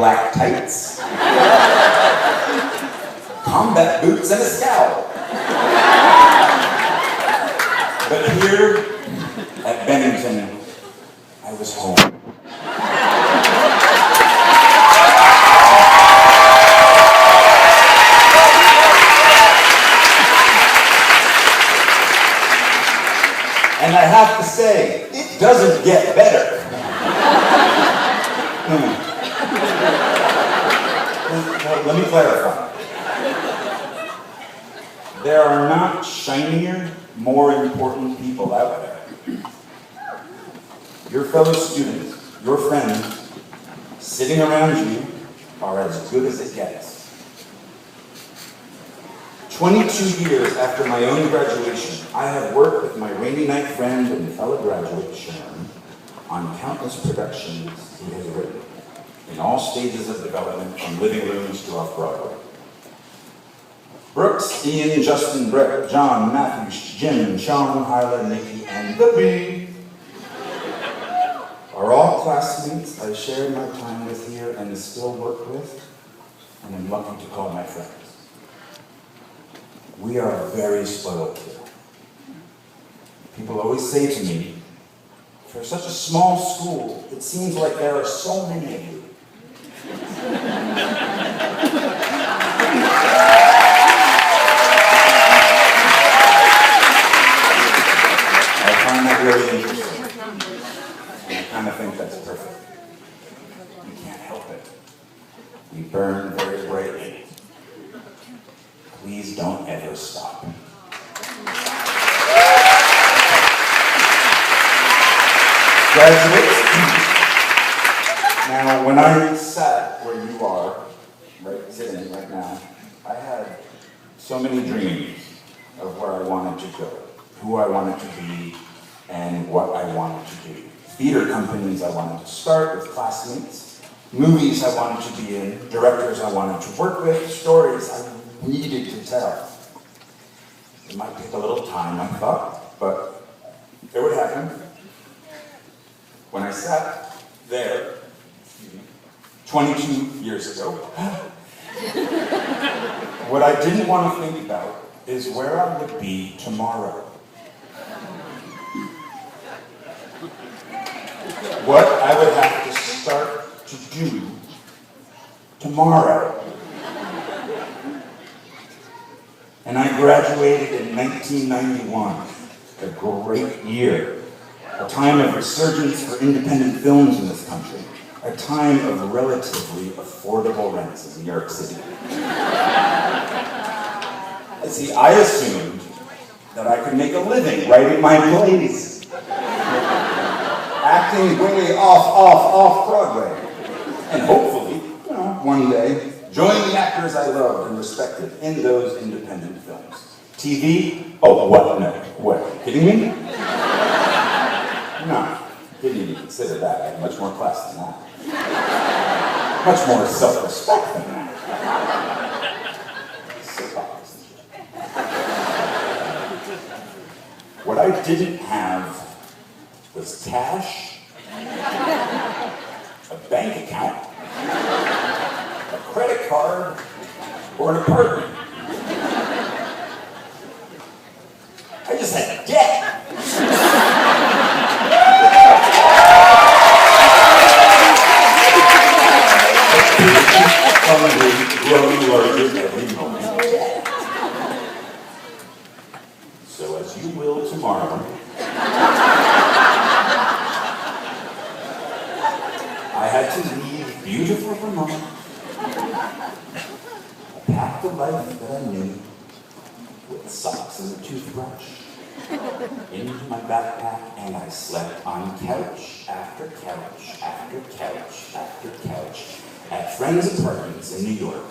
black tights, combat boots, and a scowl. But here at Bennington, I was home. And I have to say, it doesn't get better. Let me clarify. There are not shinier, more important people out there. Your fellow students, your friends, sitting around you are as good as it gets. 22 years after my own graduation, I have worked with my rainy night friend and fellow graduate, Sharon, on countless productions he has written, in all stages of development, from living rooms to off-Broadway. Brooks, Ian, Justin, Brett, John, Matthew, Jim, Sean, Hyla, Nikki, and the Bee are all classmates I shared my time with here and still work with, and am lucky to call my friends. We are very spoiled here. People always say to me, for such a small school, it seems like there are so many of you. I find that really interesting. I kind of think that's perfect. You can't help it. We burn very brightly. Please don't ever stop. Graduates, now when I sat where you are, sitting right now, I had so many dreams of where I wanted to go, who I wanted to be, and what I wanted to do. Theater companies I wanted to start with classmates, movies I wanted to be in, directors I wanted to work with, stories I needed to tell. It might take a little time, I thought, but it would happen. When I sat there 22 years ago, what I didn't want to think about is where I would be tomorrow. What I would have to start to do tomorrow. And I graduated in 1991, a great year, a time of resurgence for independent films in this country, a time of relatively affordable rents in New York City. See, I assumed that I could make a living writing my plays, acting way off Broadway, and hopefully, one day, join the actors I loved and respected in those independent films. TV? Oh, what? No. What? Are you kidding me? No. Didn't even consider that. I had much more class than that. Much more self-respect than that. What I didn't have was cash, a bank account, a credit card, or an apartment. I just had debt. Growing larger every moment. So as you will tomorrow, I had to leave beautiful Vermont. I packed the life that I knew with socks and a toothbrush into my backpack, and I slept on couch after couch after couch after couch at friends' apartments in New York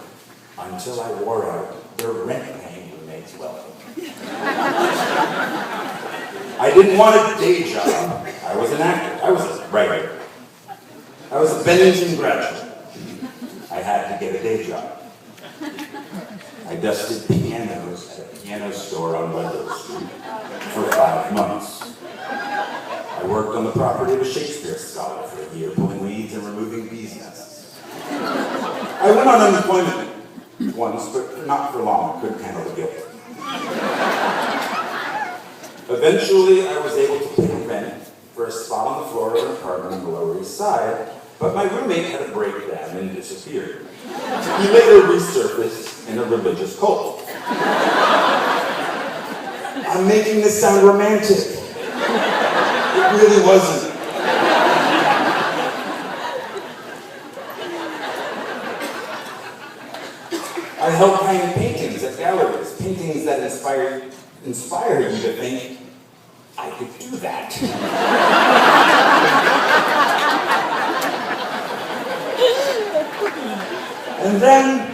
until I wore out their rent-paying roommates' welcome. I didn't want a day job. I was an actor. I was a writer. I was a Bennington graduate. I had to get a day job. I dusted pianos at a piano store on Ludlow Street for 5 months. I worked on the property of a Shakespeare scholar for a year, pulling weeds and removing bees' nests. I went on unemployment once, but not for long. I couldn't handle the guilt. Eventually, I was able to pay rent for a spot on the floor of an apartment on the Lower East Side, but my roommate had a breakdown and disappeared. He later resurfaced in a religious cult. I'm making this sound romantic. It really wasn't. I helped hang paintings at galleries, paintings that inspire you to think, I could do that. And then,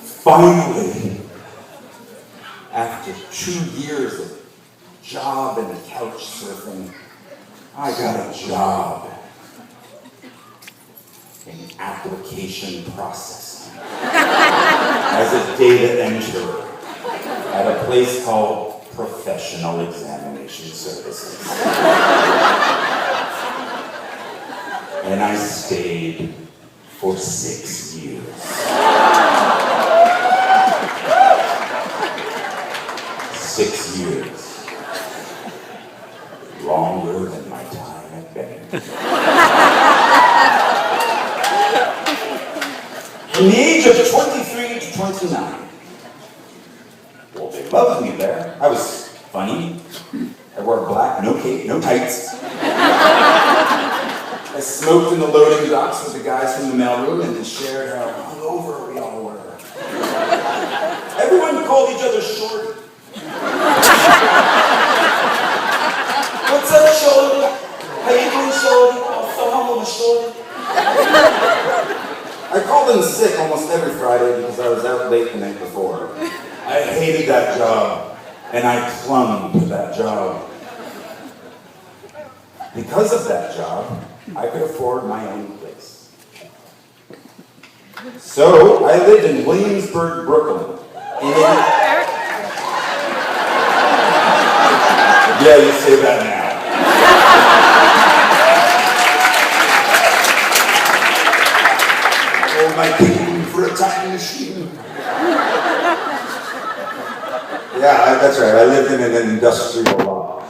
finally, after 2 years of job and couch surfing, I got a job in application processing as a data enterer at a place called Professional Examination Services. And I stayed for 6 years. 6 years. Longer than my time at Bennington. From the age of 23 to 29. Well, they loved me there. I was funny. I wore black, no cape, no tights. I smoked in the loading docks with the guys from the mailroom and shared how hungover we all were. Everyone called each other short. What's up, shorty? How you doing, shorty? I'm so humble, shorty. I called in sick almost every Friday because I was out late the night before. I hated that job, and I clung to that job. Because of that job, I could afford my own place. So, I lived in Williamsburg, Brooklyn. Yeah, you say that now. Oh, my king for a time machine. Yeah, that's right. I lived in an industrial lot.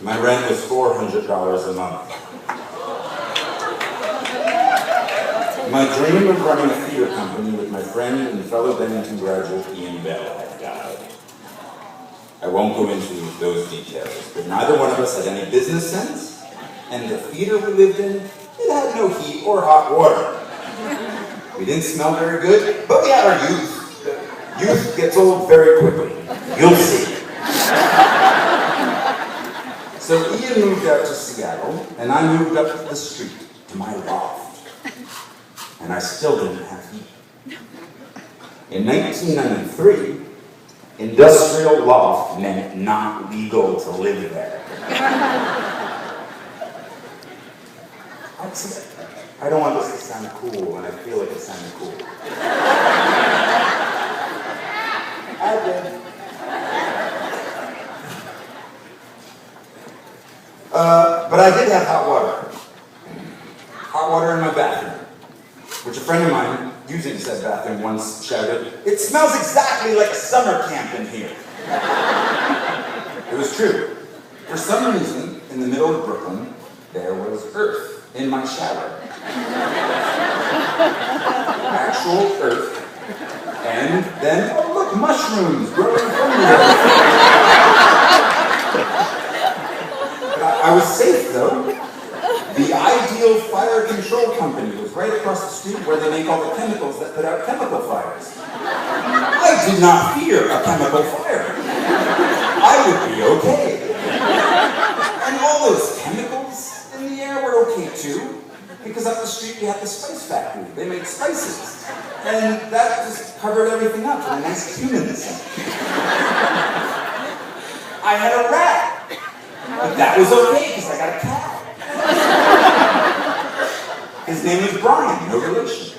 My rent was $400 a month. My dream of running a theater company with my friend and fellow Bennington graduate Ian Bell had died. I won't go into those details, but neither one of us had any business sense, and the theater we lived in, it had no heat or hot water. We didn't smell very good, but we had our youth. Youth gets old very quickly. You'll see. So Ian moved out to Seattle, and I moved up the street to my loft. And I still didn't have heat. In 1993, industrial loft meant not legal to live there. I don't want this to sound cool, and I feel like it sounded cool. I did. But I did have hot water. Hot water in my bathroom. Which a friend of mine, using said bathroom, once shouted, "It smells exactly like a summer camp in here." It was true. For some reason, in the middle of Brooklyn, there was earth in my shower. Actual earth. And then, oh look, mushrooms growing from the earth. I was safe though. The Ideal Fire Control Company was right across the street where they make all the chemicals that put out chemical fires. I did not fear a chemical fire. I would be okay. And all those chemicals in the air were okay too, because up the street we had the spice factory. They made spices. And that just covered everything up in a nice human scent. I had a rat. But that was okay, because I got a cat. His name was Brian, no relation.